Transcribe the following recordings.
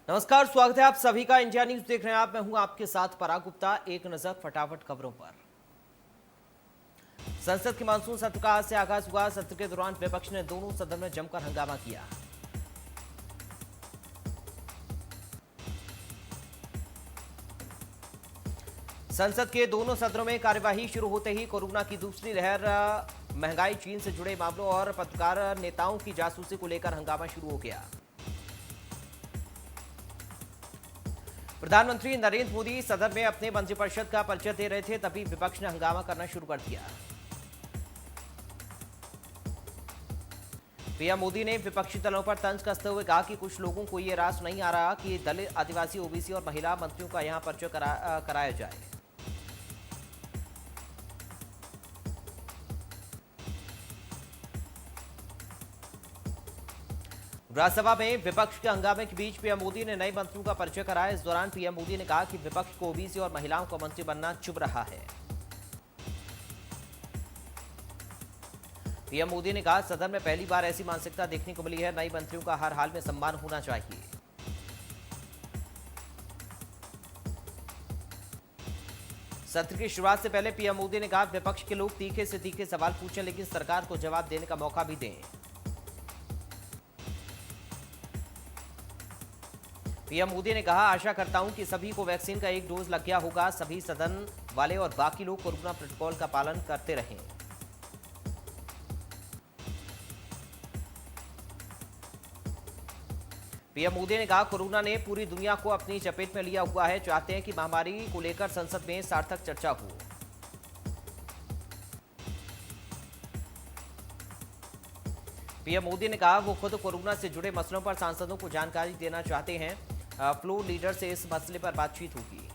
नमस्कार, स्वागत है आप सभी का। इंडिया न्यूज देख रहे हैं आप। मैं हूं आपके साथ पराग गुप्ता। एक नजर फटाफट खबरों पर। संसद के मानसून सत्र का आज से आगाज हुआ। सत्र के दौरान विपक्ष ने दोनों सदन में जमकर हंगामा किया। संसद के दोनों सदनों में कार्यवाही शुरू होते ही कोरोना की दूसरी लहर, महंगाई, चीन से जुड़े मामलों और पत्रकार नेताओं की जासूसी को लेकर हंगामा शुरू हो गया। प्रधानमंत्री नरेंद्र मोदी सदन में अपने मंत्रिपरिषद का परिचय दे रहे थे, तभी विपक्ष ने हंगामा करना शुरू कर दिया। पीएम मोदी ने विपक्षी दलों पर तंज कसते हुए कहा कि कुछ लोगों को यह रास नहीं आ रहा कि दलित, आदिवासी, ओबीसी और महिला मंत्रियों का यहां परिचय कराया जाए। राज्यसभा में विपक्ष के हंगामे के बीच पीएम मोदी ने नए मंत्रियों का परिचय कराया। इस दौरान पीएम मोदी ने कहा कि विपक्ष को ओबीसी और महिलाओं का मंत्री बनना चुभ रहा है। पीएम मोदी ने कहा, सदन में पहली बार ऐसी मानसिकता देखने को मिली है। नए मंत्रियों का हर हाल में सम्मान होना चाहिए। सत्र की शुरुआत से पहले पीएम मोदी ने कहा, विपक्ष के लोग तीखे से तीखे सवाल पूछें, लेकिन सरकार को जवाब देने का मौका भी दें। पीएम मोदी ने कहा, आशा करता हूं कि सभी को वैक्सीन का एक डोज लग गया होगा। सभी सदन वाले और बाकी लोग कोरोना प्रोटोकॉल का पालन करते रहें। पीएम मोदी ने कहा, कोरोना ने पूरी दुनिया को अपनी चपेट में लिया हुआ है। चाहते हैं कि महामारी को लेकर संसद में सार्थक चर्चा हो। पीएम मोदी ने कहा, वो खुद कोरोना से जुड़े मसलों पर सांसदों को जानकारी देना चाहते हैं। फ्लोर लीडर से इस मसले पर बातचीत होगी।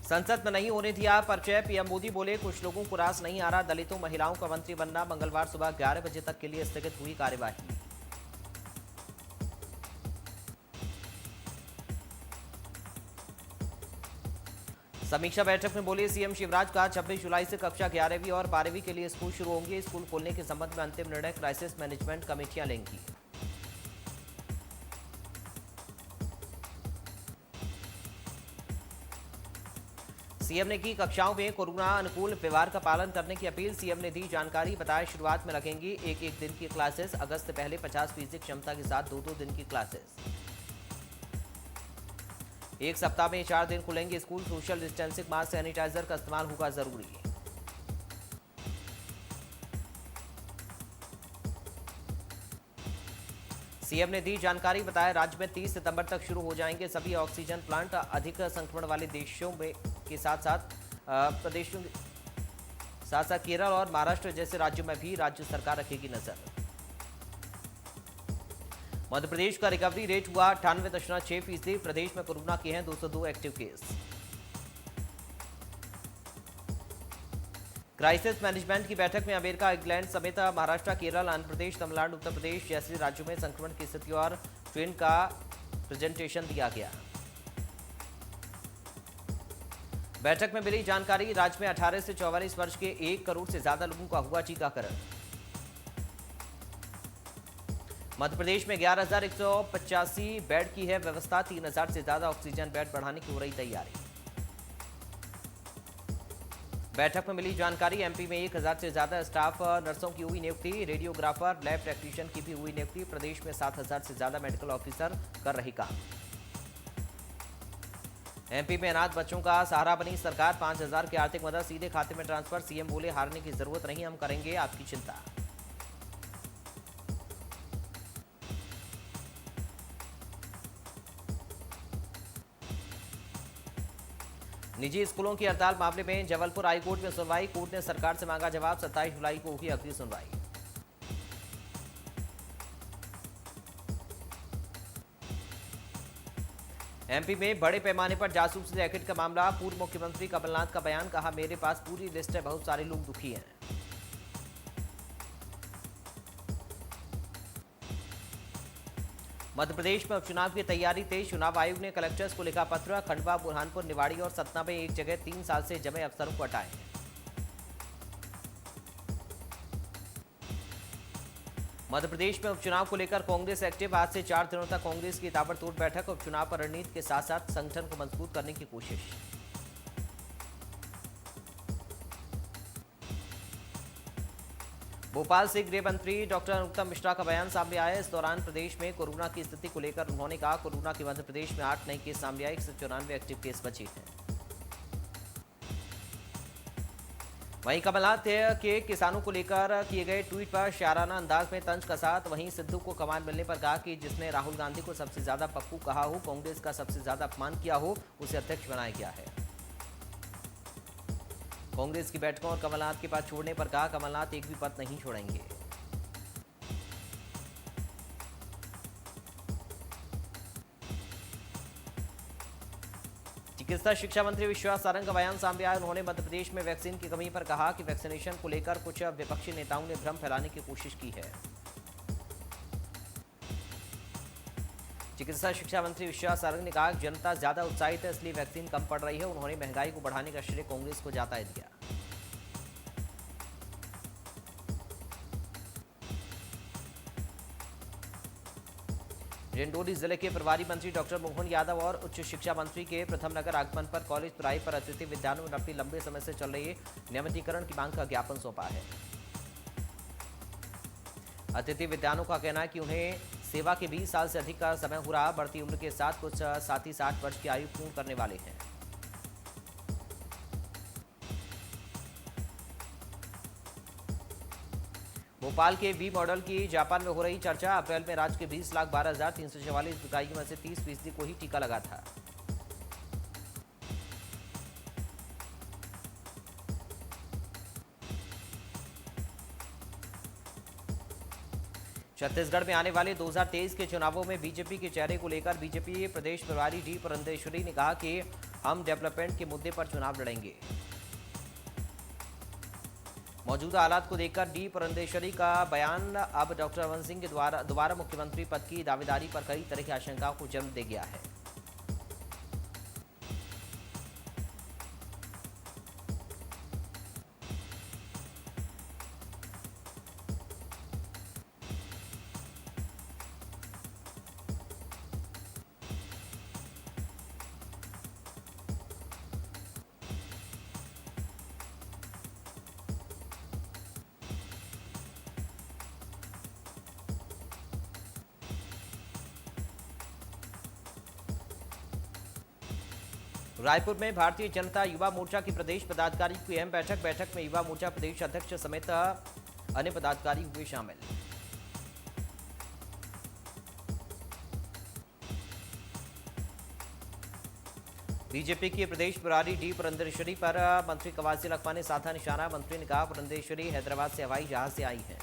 संसद में नहीं होने दिया परिचय। पीएम मोदी बोले, कुछ लोगों को रास नहीं आ रहा दलितों, महिलाओं का मंत्री बनना। मंगलवार सुबह 11 बजे तक के लिए स्थगित हुई कार्यवाही। समीक्षा बैठक में बोले सीएम शिवराज का 26 जुलाई से कक्षा 11वीं और 12वीं के लिए स्कूल शुरू होंगे। स्कूल खोलने के संबंध में अंतिम निर्णय क्राइसिस मैनेजमेंट कमेटियां लेंगी। सीएम ने की कक्षाओं में कोरोना अनुकूल व्यवहार का पालन करने की अपील। सीएम ने दी जानकारी, बताया शुरुआत में लगेंगी एक दिन की क्लासेस। अगस्त से पहले 50% क्षमता के साथ 2 दिन की क्लासेस। एक सप्ताह में 4 दिन खुलेंगे school. Social distancing, mask, sanitiser का इस्तेमाल होगा जरूरी। सीएम ने दी जानकारी, बताया राज्य में 30 सितंबर तक शुरू हो जाएंगे सभी ऑक्सीजन प्लांट। अधिक संक्रमण वाले देशों में के साथ साथ प्रदेशों के साथ साथ केरल और महाराष्ट्र जैसे राज्यों में भी राज्य सरकार रखेगी नजर। मध्य प्रदेश का रिकवरी रेट हुआ 98.6%। प्रदेश में कोरोना के हैं 202 एक्टिव केस। क्राइसिस मैनेजमेंट की बैठक में अमेरिका, इंग्लैंड समेत महाराष्ट्र, केरल, आंध्र प्रदेश, तमिलनाडु, उत्तर प्रदेश जैसे राज्यों में संक्रमण की स्थिति और ट्रेंड का प्रेजेंटेशन दिया गया। बैठक में मिली जानकारी, राज्य में 18 से 44 वर्ष के 1 करोड़ से ज्यादा लोगों का हुआ टीकाकरण। मध्य प्रदेश में 11,185 बेड की है व्यवस्था। 3,000 से ज्यादा ऑक्सीजन बेड बढ़ाने की हो रही तैयारी। बैठक में मिली जानकारी, एमपी में 1,000 से ज्यादा स्टाफ नर्सों की हुई नियुक्ति। रेडियोग्राफर, लैब टेक्नीशियन की भी हुई नियुक्ति। प्रदेश में 7,000 से ज्यादा मेडिकल ऑफिसर कर रही काम। एमपी में अनाथ बच्चों का सहारा बनी सरकार। 5,000 की आर्थिक मदद सीधे खाते में ट्रांसफर। सीएम बोले, हारने की जरूरत नहीं, हम करेंगे आपकी चिंता। निजी स्कूलों की हड़ताल मामले में जबलपुर हाईकोर्ट में सुनवाई। कोर्ट ने सरकार से मांगा जवाब। 27 जुलाई को होगी अगली सुनवाई। एमपी में बड़े पैमाने पर जासूसी रैकेट का मामला। पूर्व मुख्यमंत्री कमलनाथ का बयान, कहा मेरे पास पूरी लिस्ट है, बहुत सारे लोग दुखी हैं। मध्य प्रदेश में उपचुनाव की तैयारी तेज। चुनाव आयोग ने कलेक्टर्स को लिखा पत्र। खंडवा, बुरहानपुर, निवाड़ी और सतना में एक जगह 3 साल से जमे अफसरों को हटाएं। मध्य प्रदेश में उपचुनाव को लेकर कांग्रेस एक्टिव। आज से 4 दिनों तक कांग्रेस की ताबड़तोड़ बैठक। उपचुनाव पर रणनीति के साथ साथ संगठन को मजबूत करने की कोशिश। भोपाल से गृह मंत्री डॉक्टर अनुत्तम मिश्रा का बयान सामने आया। इस दौरान प्रदेश में कोरोना की स्थिति को लेकर उन्होंने कहा, कोरोना के मध्य प्रदेश में 8 नए केस सामने आए, 194 एक्टिव केस बचे हैं। वहीं कमलनाथ के किसानों को लेकर किए गए ट्वीट पर शायराना अंदाज में तंज कसा। वहीं सिद्धू को कमान मिलने पर कहा कि जिसने राहुल गांधी को सबसे ज्यादा पप्पू कहा हो, कांग्रेस का सबसे ज्यादा अपमान किया हो, उसे अध्यक्ष बनाया गया है। कांग्रेस की बैठकों और कमलनाथ के पद छोड़ने पर कहा, कमलनाथ एक भी पद नहीं छोड़ेंगे। चिकित्सा शिक्षा मंत्री विश्वास सारंग का बयान सामने आया। उन्होंने मध्य प्रदेश में वैक्सीन की कमी पर कहा कि वैक्सीनेशन को लेकर कुछ विपक्षी नेताओं ने भ्रम फैलाने की कोशिश की है। चिकित्सा शिक्षा मंत्री विश्वास सारंग ने कहा कि जनता ज्यादा उत्साहित है, इसलिए वैक्सीन कम पड़ रही है। उन्होंने महंगाई को बढ़ाने का श्रेय कांग्रेस को जाता है दिया। डिंडोरी जिले के प्रभारी मंत्री डॉक्टर मोहन यादव और उच्च शिक्षा मंत्री के प्रथम नगर आगमन पर कॉलेज तुराई पर अतिथि विद्यालयों में अपनी लंबे समय से चल रही नियमितीकरण की मांग का ज्ञापन सौंपा है। अतिथि विद्यालयों का कहना है कि उन्हें सेवा के 20 साल से अधिक का समय हो रहा। बढ़ती उम्र के साथ कुछ साथी 60 वर्ष की आयु पूर्ण करने वाले हैं। भोपाल के वी मॉडल की जापान में हो रही चर्चा। अप्रैल में राज्य के 20,12,344 इकाइयों में से 30% को ही टीका लगा था। छत्तीसगढ़ में आने वाले 2023 के चुनावों में बीजेपी के चेहरे को लेकर बीजेपी प्रदेश प्रभारी डी पुरंदेश्वरी ने कहा कि हम डेवलपमेंट के मुद्दे पर चुनाव लड़ेंगे। मौजूदा हालात को देखकर डी पुरंदेश्वरी का बयान अब डॉक्टर रमन सिंह के दोबारा मुख्यमंत्री पद की दावेदारी पर कई तरह की आशंकाओं को जन्म दे गया है। रायपुर में भारतीय जनता युवा मोर्चा की प्रदेश पदाधिकारी की अहम बैठक में युवा मोर्चा प्रदेश अध्यक्ष समेत अन्य पदाधिकारी हुए शामिल। बीजेपी के प्रदेश प्रभारी डी पुरंदेश्वरी पर मंत्री कवासी लखमा ने साधा निशाना। मंत्री ने कहा, पुरंदेश्वरी हैदराबाद से हवाई जहाज से आई हैं।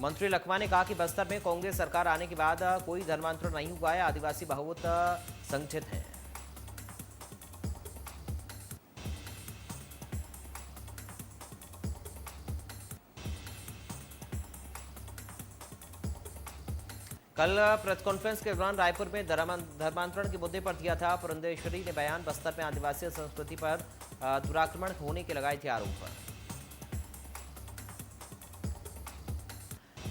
मंत्री लखमा ने कहा कि बस्तर में कांग्रेस सरकार आने के बाद कोई धर्मांतरण नहीं हुआ है। आदिवासी बहुत संगठित हैं। कल प्रेस कॉन्फ्रेंस के दौरान रायपुर में धर्मांतरण के मुद्दे पर दिया था पुरंदेश्वरी ने बयान। बस्तर में आदिवासी संस्कृति पर दुराक्रमण होने के लगाए थे आरोप।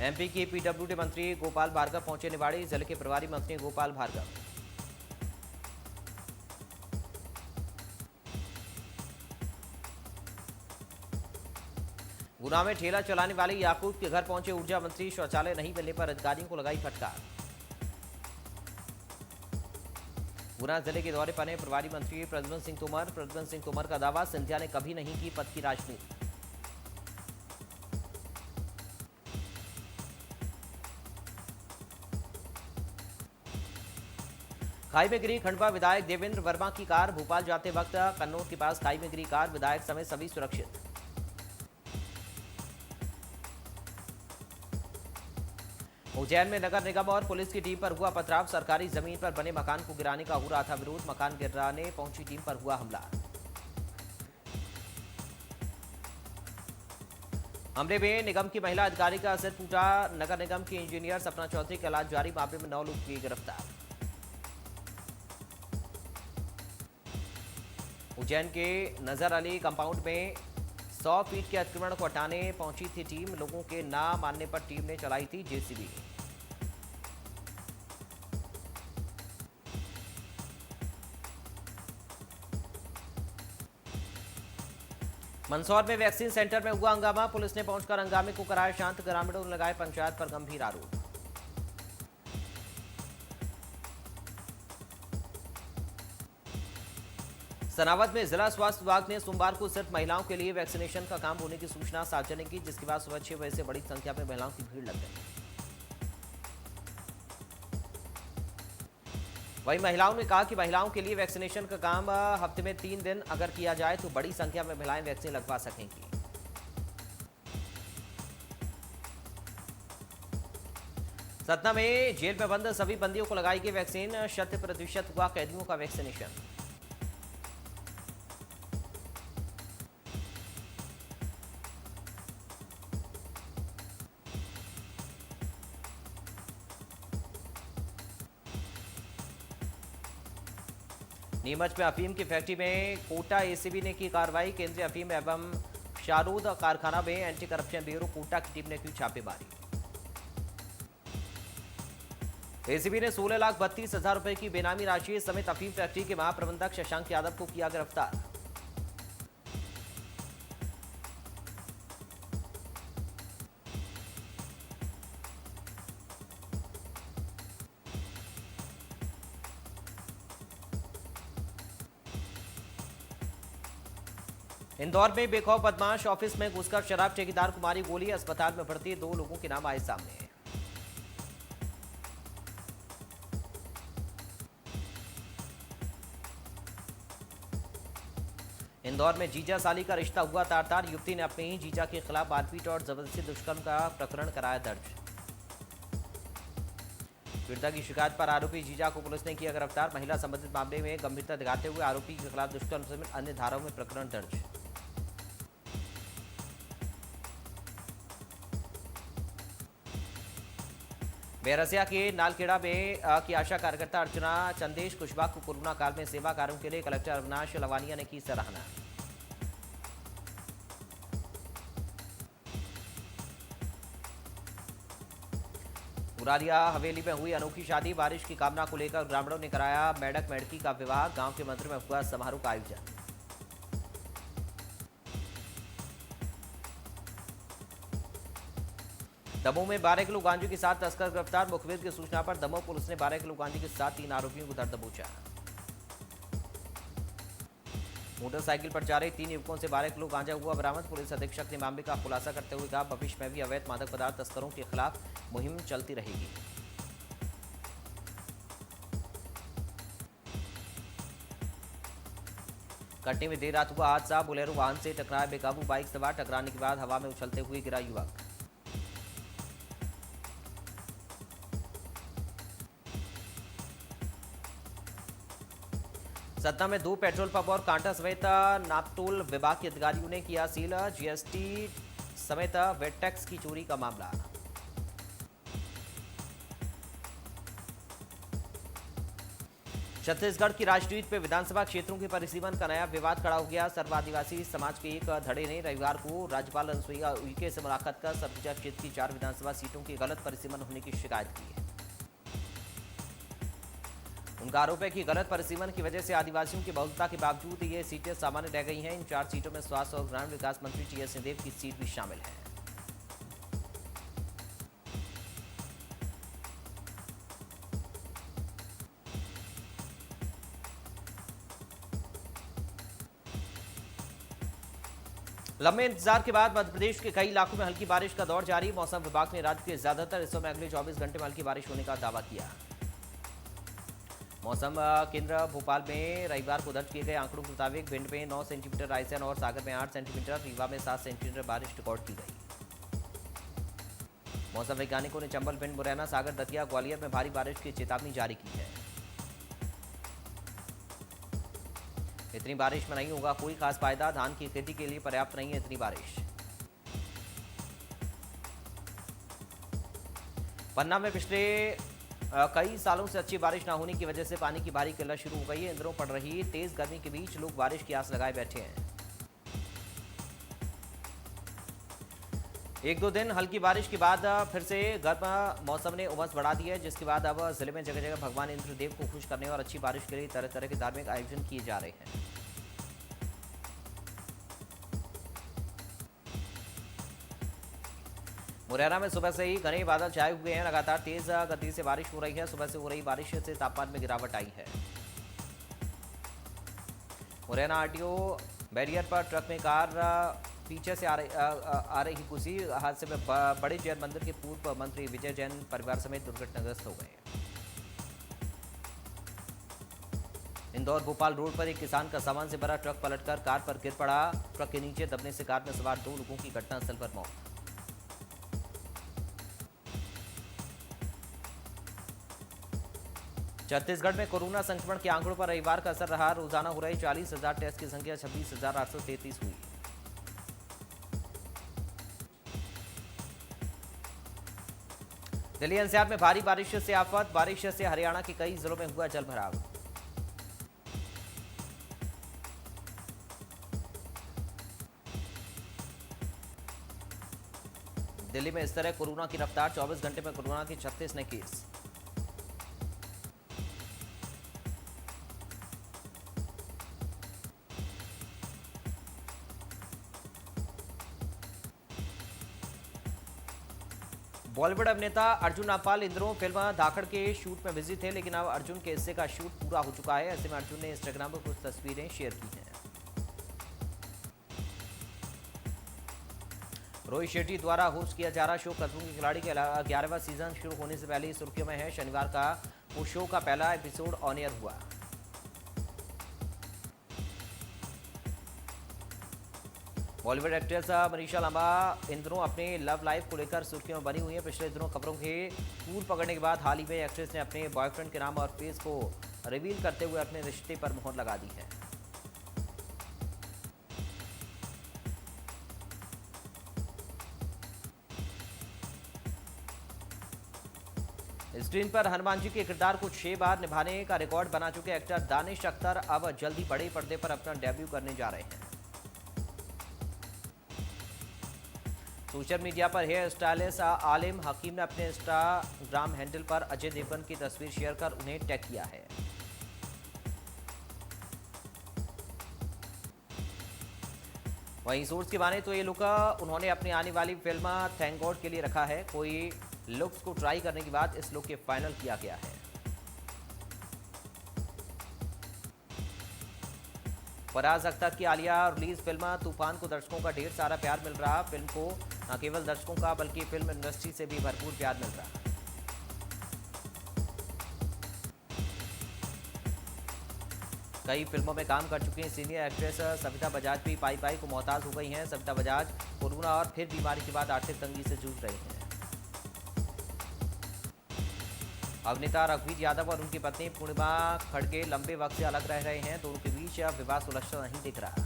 एमपी के पीडब्ल्यूडी मंत्री गोपाल भार्गव पहुंचे निवाड़ी। जिले के प्रभारी मंत्री गोपाल भार्गव। गुना में ठेला चलाने वाले याकूब के घर पहुंचे ऊर्जा मंत्री। शौचालय नहीं मिलने पर अधिकारियों को लगाई फटकार। गुना जिले के दौरे पर प्रभारी मंत्री प्रद्युम्न सिंह तोमर का दावा, सिंधिया ने कभी नहीं की पद की राजनीति। खाई में गिरी खंडवा विधायक देवेंद्र वर्मा की कार। भोपाल जाते वक्त कन्नौज के पास खाई में गिरी कार। विधायक समेत सभी सुरक्षित। उज्जैन में नगर निगम और पुलिस की टीम पर हुआ पथराव। सरकारी जमीन पर बने मकान को गिराने का हो रहा था विरोध। मकान गिराने पहुंची टीम पर हुआ हमला। हमले में निगम की महिला अधिकारी का सिर फूटा। नगर निगम के इंजीनियर सपना चौधरी का इलाज जारी। मामले में 9 लोग किए गिरफ्तार। उज्जैन के नजर अली कंपाउंड में 100 फीट के अतिक्रमण को हटाने पहुंची थी टीम। लोगों के ना मानने पर टीम ने चलाई थी जेसीबी। मंदसौर में वैक्सीन सेंटर में हुआ हंगामा। पुलिस ने पहुंचकर हंगामे को कराया शांत। ग्रामीणों ने लगाए पंचायत पर गंभीर आरोप। सनावद में जिला स्वास्थ्य विभाग ने सोमवार को सिर्फ महिलाओं के लिए वैक्सीनेशन का काम होने की सूचना सार्वजनिक की, जिसके बाद सुबह 6 बजे से बड़ी संख्या में महिलाओं की भीड़ लग गई। वहीं महिलाओं ने कहा कि महिलाओं के लिए वैक्सीनेशन का काम हफ्ते में 3 दिन अगर किया जाए तो बड़ी संख्या में महिलाएं वैक्सीन लगवा सकेंगी। सतना में जेल में बंद सभी बंदियों को लगाई गई वैक्सीन। 100% हुआ कैदियों का वैक्सीनेशन। नीमच में अफीम की फैक्ट्री में कोटा एसीबी ने की कार्रवाई। केंद्रीय अफीम एवं शारूद कारखाना में एंटी करप्शन ब्यूरो कोटा की टीम ने की छापेमारी। एसीबी ने 16,32,000 रुपए की बेनामी राशि समेत अफीम फैक्ट्री के महाप्रबंधक शशांक यादव को किया गिरफ्तार। इंदौर में बेखौफ बदमाश ऑफिस में घुसकर शराब ठेकेदार को मारी गोली। अस्पताल में भर्ती 2 लोगों के नाम आए सामने। इंदौर में जीजा साली का रिश्ता हुआ तार-तार। युवती ने अपने ही जीजा के खिलाफ मारपीट और जबरदस्ती दुष्कर्म का प्रकरण कराया दर्ज। पीड़िता की शिकायत पर आरोपी जीजा को पुलिस ने किया गिरफ्तार। महिला संबंधित मामले में गंभीरता दिखाते हुए आरोपी के खिलाफ दुष्कर्म समेत अन्य धाराओं में प्रकरण दर्ज। बैरसिया के नालखेड़ा में की आशा कार्यकर्ता अर्चना चंदेश कुशवाहा को कोरोना काल में सेवा कार्यों के लिए कलेक्टर अविनाश लवानिया ने की सराहना। मुरारिया हवेली में हुई अनोखी शादी। बारिश की कामना को लेकर ग्रामीणों ने कराया मेढक मेढकी का विवाह। गांव के मंदिर में हुआ समारोह का आयोजन। दमोह में 12 किलो गांजे के साथ तस्कर गिरफ्तार। मुखबिर की सूचना पर दमोह पुलिस ने 12 किलो गांजे के साथ 3 आरोपियों को धर दबोचा। मोटरसाइकिल पर जा रहे 3 युवकों से 12 किलो गांजा हुआ बरामद। पुलिस अधीक्षक ने मामले का खुलासा करते हुए कहा, भविष्य में भी अवैध मादक पदार्थ तस्करों के खिलाफ मुहिम चलती रहेगी। कटनी में देर रात हुआ हादसा। बोलेरो वाहन से टकराया बेकाबू बाइक सवार। टकराने के बाद हवा में उछलते हुए गिरा युवक। सतना में 2 पेट्रोल पंप और कांटा समेत नापतोल विभाग के अधिकारियों ने किया सील। जीएसटी समेत वेट टैक्स की चोरी का मामला। छत्तीसगढ़ की राजनीति पे विधानसभा क्षेत्रों के परिसीमन का नया विवाद खड़ा हो गया। सर्व आदिवासी समाज के एक धड़े ने रविवार को राज्यपाल अनुसुईया उइके से मुलाकात कर सरगुजा क्षेत्र की 4 विधानसभा सीटों की गलत परिसीमन होने की शिकायत की है। उनका आरोप है कि गलत परिसीमन की वजह से आदिवासियों की बहुलता के बावजूद ये सीटें सामान्य रह गई हैं। इन 4 सीटों में स्वास्थ्य और ग्रामीण विकास मंत्री टीएस सिंहदेव की सीट भी शामिल है। लंबे इंतजार के बाद मध्य प्रदेश के कई इलाकों में हल्की बारिश का दौर जारी। मौसम विभाग ने राज्य के ज्यादातर हिस्सों में अगले 24 घंटे में हल्की बारिश होने का दावा किया। मौसम केंद्र भोपाल में रविवार को दर्ज किए गए आंकड़ों के मुताबिक भिंड में 9 सेंटीमीटर, रायसेन और सागर में 8 सेंटीमीटर, रीवा में 7 सेंटीमीटर बारिश रिकॉर्ड की गई। मौसम वैज्ञानिकों ने चंबल, भिंड, मुरैना, सागर, दतिया, ग्वालियर में भारी बारिश की चेतावनी जारी की है। इतनी बारिश में नहीं होगा कोई खास फायदा। धान की खेती के लिए पर्याप्त नहीं है इतनी बारिश। पन्ना में पिछले कई सालों से अच्छी बारिश न होने की वजह से पानी की भारी किल्लत शुरू हो गई है। इन दिनों पड़ रही तेज गर्मी के बीच लोग बारिश की आस लगाए बैठे हैं। एक दो दिन हल्की बारिश के बाद फिर से गर्म मौसम ने उमस बढ़ा दी है, जिसके बाद अब जिले में जगह जगह भगवान इंद्रदेव को खुश करने और अच्छी बारिश के लिए तरह तरह के धार्मिक आयोजन किए जा रहे हैं। मुरैना में सुबह से ही घने बादल छाए हुए हैं। लगातार तेज गति से बारिश हो रही है। सुबह से हो रही बारिश से तापमान में गिरावट आई है। मुरैना आरटीओ बैरियर पर ट्रक में कार पीछे से आ रही घुसी। हादसे में बड़े जैन मंदिर के पूर्व मंत्री विजय जैन परिवार समेत दुर्घटनाग्रस्त हो गए। इंदौर भोपाल रोड पर एक किसान का सामान से भरा ट्रक पलटकर कार पर गिर पड़ा। ट्रक के नीचे दबने से कार में सवार 2 लोगों की घटनास्थल पर मौत। छत्तीसगढ़ में कोरोना संक्रमण के आंकड़ों पर रविवार का असर रहा। रोजाना हो रहे 40,000 टेस्ट की संख्या 26,833 हुई। दिल्ली एनसीआर में भारी बारिश से आफत। बारिश से हरियाणा के कई जिलों में हुआ जलभराव। दिल्ली में इस तरह कोरोना की रफ्तार। 24 घंटे में कोरोना के 36 नए केस। बॉलीवुड अभिनेता अर्जुन रामपाल इन दिनों फिल्म धाकड़ के शूट में बिजी थे, लेकिन अब अर्जुन के हिस्से का शूट पूरा हो चुका है। ऐसे में अर्जुन ने इंस्टाग्राम पर कुछ तस्वीरें शेयर की हैं। रोहित शेट्टी द्वारा होस्ट किया जा रहा शो खतरों के खिलाड़ी के 11वां सीजन शुरू होने से पहले ही सुर्खियों में है। शनिवार का वो शो का पहला एपिसोड ऑन एयर हुआ। बॉलीवुड एक्ट्रेस मनीषा लांबा इन दिनों अपने लव लाइफ को लेकर सुर्खियों में बनी हुई है। पिछले दिनों खबरों के तूल पकड़ने के बाद हाल ही में एक्ट्रेस ने अपने बॉयफ्रेंड के नाम और फेस को रिवील करते हुए अपने रिश्ते पर मुहर लगा दी है। स्क्रीन पर हनुमान जी के किरदार को 6 बार निभाने का रिकॉर्ड बना चुके एक्टर दानिश अख्तर अब जल्दी बड़े पर्दे पर अपना डेब्यू करने जा रहे हैं। सोशल मीडिया पर हेयर स्टाइलिस्ट आलिम हकीम ने अपने इंस्टाग्राम हैंडल पर अजय देवगन की तस्वीर शेयर कर उन्हें टैग किया है। वहीं सोर्स की माने तो ये लुक उन्होंने अपनी आने वाली फिल्म थैंक गॉड के लिए रखा है। कोई लुक्स को ट्राई करने के बाद इस लुक के फाइनल किया गया है। फराज अख्तर की आलिया रिलीज फिल्म तूफान को दर्शकों का ढेर सारा प्यार मिल रहा। फिल्म को न केवल दर्शकों का बल्कि फिल्म इंडस्ट्री से भी भरपूर प्यार मिल रहा। कई फिल्मों में काम कर चुकी सीनियर एक्ट्रेस सविता बजाज भी पाई पाई को मोहताज हो गई हैं। सविता बजाज कोरोना और फिर बीमारी के बाद आर्थिक तंगी से जूझ रही हैं। अभिनेता रघुवीर यादव और उनकी पत्नी पूर्णिमा खड़गे लंबे वक्त से अलग रह रहे हैं। दोनों के बीच विवाद सुलझता नहीं दिख रहा।